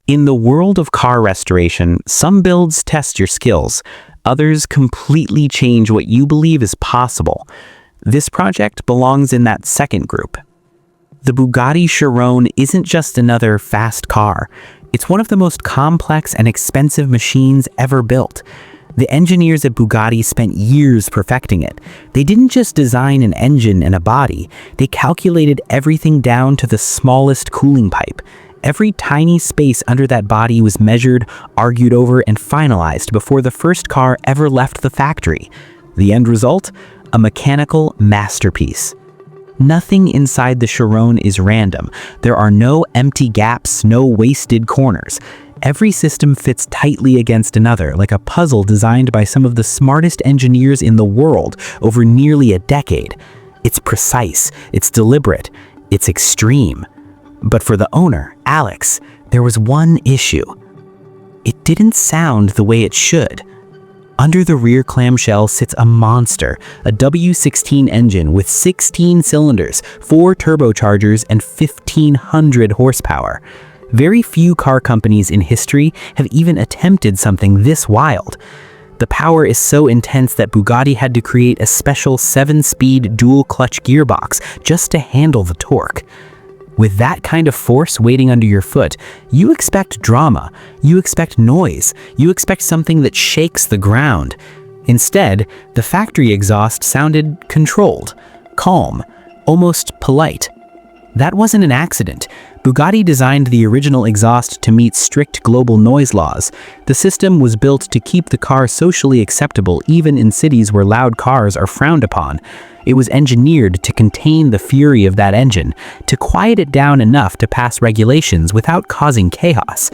In the world of car restoration, some builds test your skills, others completely change what you believe is possible. This project belongs in that second group. The Bugatti Chiron isn't just another fast car. It's one of the most complex and expensive machines ever built. The engineers at Bugatti spent years perfecting it. They didn't just design an engine and a body, they calculated everything down to the smallest cooling pipe. Every tiny space under that body was measured, argued over, and finalized before the first car ever left the factory. The end result? A mechanical masterpiece. Nothing inside the Chiron is random. There are no empty gaps, no wasted corners. Every system fits tightly against another, like a puzzle designed by some of the smartest engineers in the world over nearly a decade. It's precise, it's deliberate, it's extreme. But for the owner, Alex, there was one issue. It didn't sound the way it should. Under the rear clamshell sits a monster, a W16 engine with 16 cylinders, 4 turbochargers, and 1,500 horsepower. Very few car companies in history have even attempted something this wild. The power is so intense that Bugatti had to create a special 7-speed dual-clutch gearbox just to handle the torque. With that kind of force waiting under your foot, you expect drama, you expect noise, you expect something that shakes the ground. Instead, the factory exhaust sounded controlled, calm, almost polite. That wasn't an accident. Bugatti designed the original exhaust to meet strict global noise laws. The system was built to keep the car socially acceptable even in cities where loud cars are frowned upon. It was engineered to contain the fury of that engine, to quiet it down enough to pass regulations without causing chaos.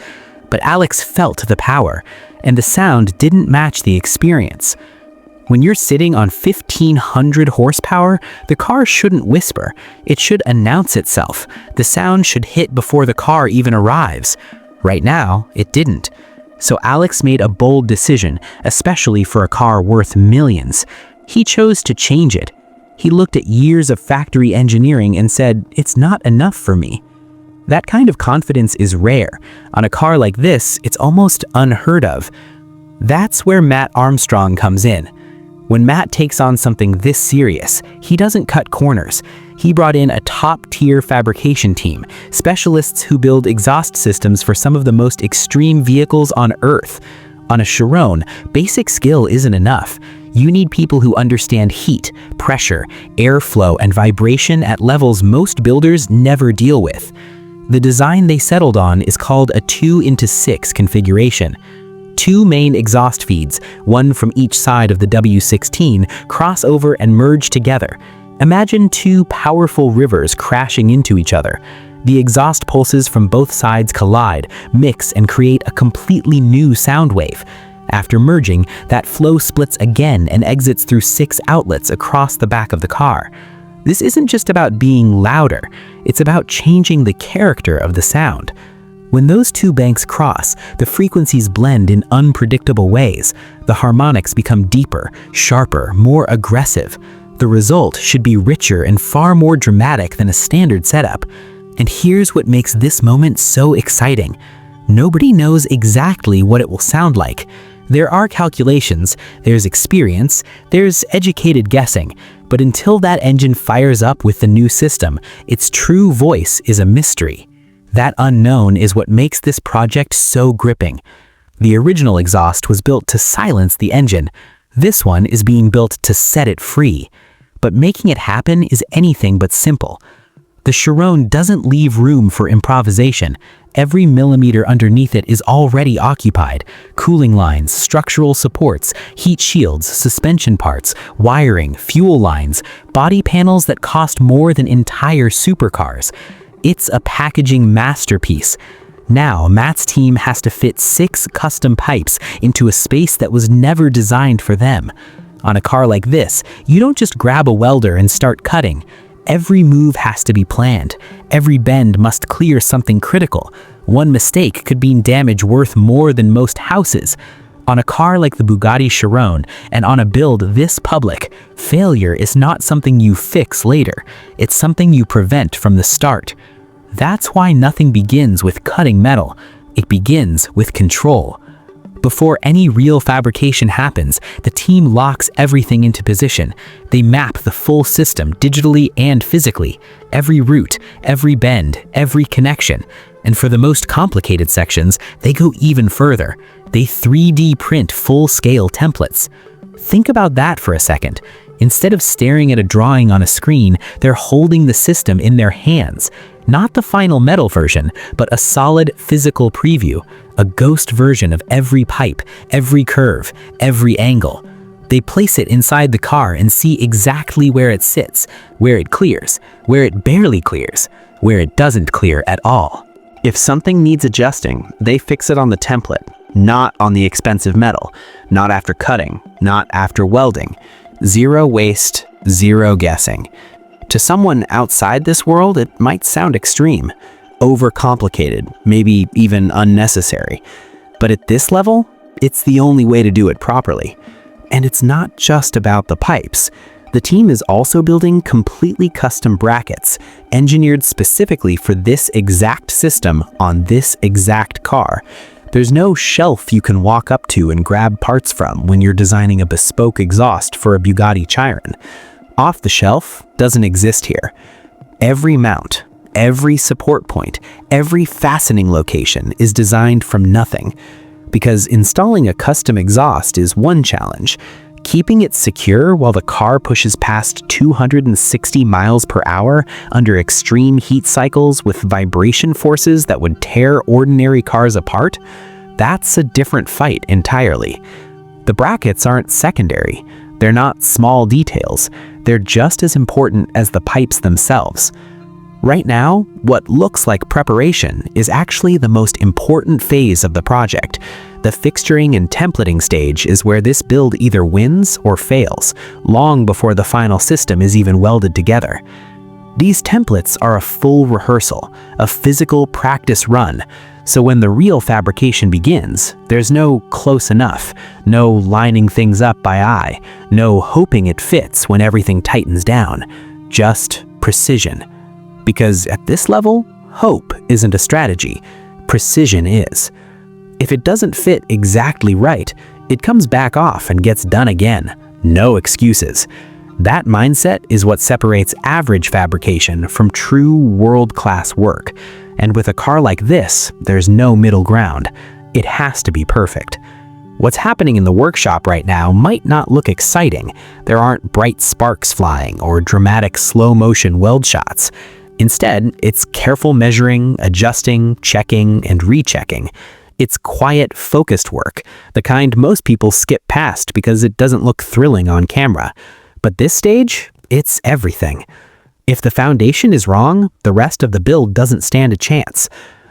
But Alex felt the power, and the sound didn't match the experience. When you're sitting on 1,500 horsepower, the car shouldn't whisper. It should announce itself. The sound should hit before the car even arrives. Right now, it didn't. So Alex made a bold decision, especially for a car worth millions. He chose to change it. He looked at years of factory engineering and said, "It's not enough for me." That kind of confidence is rare. On a car like this, it's almost unheard of. That's where Matt Armstrong comes in. When Matt takes on something this serious, he doesn't cut corners. He brought in a top-tier fabrication team, specialists who build exhaust systems for some of the most extreme vehicles on Earth. On a Chiron, basic skill isn't enough. You need people who understand heat, pressure, airflow, and vibration at levels most builders never deal with. The design they settled on is called a 2x6 configuration. 2 main exhaust feeds, one from each side of the W16, cross over and merge together. Imagine 2 powerful rivers crashing into each other. The exhaust pulses from both sides collide, mix, and create a completely new sound wave. After merging, that flow splits again and exits through 6 outlets across the back of the car. This isn't just about being louder, it's about changing the character of the sound. When those 2 banks cross, the frequencies blend in unpredictable ways. The harmonics become deeper, sharper, more aggressive. The result should be richer and far more dramatic than a standard setup. And here's what makes this moment so exciting. Nobody knows exactly what it will sound like. There are calculations, there's experience, there's educated guessing, but until that engine fires up with the new system, its true voice is a mystery. That unknown is what makes this project so gripping. The original exhaust was built to silence the engine. This one is being built to set it free. But making it happen is anything but simple. The Chiron doesn't leave room for improvisation. Every millimeter underneath it is already occupied. Cooling lines, structural supports, heat shields, suspension parts, wiring, fuel lines, body panels that cost more than entire supercars. It's a packaging masterpiece. Now, Matt's team has to fit 6 custom pipes into a space that was never designed for them. On a car like this, you don't just grab a welder and start cutting. Every move has to be planned. Every bend must clear something critical. One mistake could mean damage worth more than most houses. On a car like the Bugatti Chiron, and on a build this public, failure is not something you fix later. It's something you prevent from the start. That's why nothing begins with cutting metal. It begins with control. Before any real fabrication happens, the team locks everything into position. They map the full system digitally and physically, every route, every bend, every connection. And for the most complicated sections, they go even further. They 3D print full-scale templates. Think about that for a second. Instead of staring at a drawing on a screen, they're holding the system in their hands. Not the final metal version, but a solid physical preview, a ghost version of every pipe, every curve, every angle. They place it inside the car and see exactly where it sits, where it clears, where it barely clears, where it doesn't clear at all. If something needs adjusting, they fix it on the template, not on the expensive metal, not after cutting, not after welding. Zero waste, zero guessing. To someone outside this world, it might sound extreme, overcomplicated, maybe even unnecessary. But at this level, it's the only way to do it properly. And it's not just about the pipes. The team is also building completely custom brackets, engineered specifically for this exact system on this exact car. There's no shelf you can walk up to and grab parts from when you're designing a bespoke exhaust for a Bugatti Chiron. Off the shelf doesn't exist here. Every mount, every support point, every fastening location is designed from nothing. Because installing a custom exhaust is one challenge. Keeping it secure while the car pushes past 260 miles per hour under extreme heat cycles with vibration forces that would tear ordinary cars apart, that's a different fight entirely. The brackets aren't secondary. They're not small details. They're just as important as the pipes themselves. Right now, what looks like preparation is actually the most important phase of the project. The fixturing and templating stage is where this build either wins or fails, long before the final system is even welded together. These templates are a full rehearsal, a physical practice run, so when the real fabrication begins, there's no close enough, no lining things up by eye, no hoping it fits when everything tightens down, just precision. Because at this level, hope isn't a strategy, precision is. If it doesn't fit exactly right, it comes back off and gets done again. No excuses. That mindset is what separates average fabrication from true world-class work. And with a car like this, there's no middle ground. It has to be perfect. What's happening in the workshop right now might not look exciting. There aren't bright sparks flying or dramatic slow-motion weld shots. Instead, it's careful measuring, adjusting, checking, and rechecking. It's quiet, focused work, the kind most people skip past because it doesn't look thrilling on camera. But this stage, it's everything. If the foundation is wrong, the rest of the build doesn't stand a chance.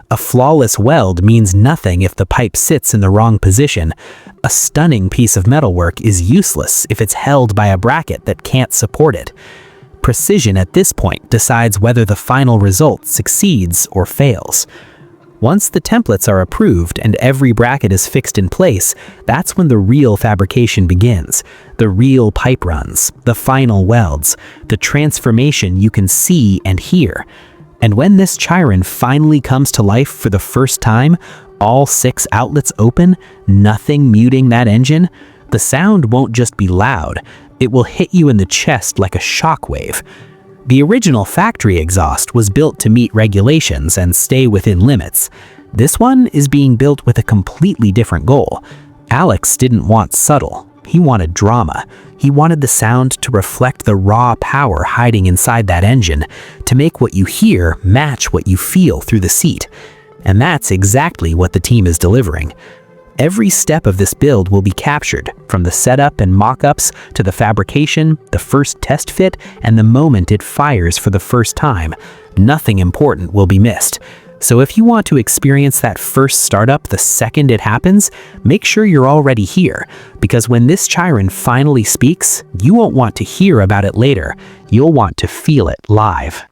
A flawless weld means nothing if the pipe sits in the wrong position. A stunning piece of metalwork is useless if it's held by a bracket that can't support it. Precision at this point decides whether the final result succeeds or fails. Once the templates are approved and every bracket is fixed in place, that's when the real fabrication begins. The real pipe runs, the final welds, the transformation you can see and hear. And when this Chiron finally comes to life for the first time, all 6 outlets open, nothing muting that engine, the sound won't just be loud, it will hit you in the chest like a shockwave. The original factory exhaust was built to meet regulations and stay within limits. This one is being built with a completely different goal. Alex didn't want subtle. He wanted drama. He wanted the sound to reflect the raw power hiding inside that engine, to make what you hear match what you feel through the seat. And that's exactly what the team is delivering. Every step of this build will be captured, from the setup and mock-ups to the fabrication, the first test fit, and the moment it fires for the first time. Nothing important will be missed. So if you want to experience that first startup the second it happens, make sure you're already here, because when this Chiron finally speaks, you won't want to hear about it later. You'll want to feel it live.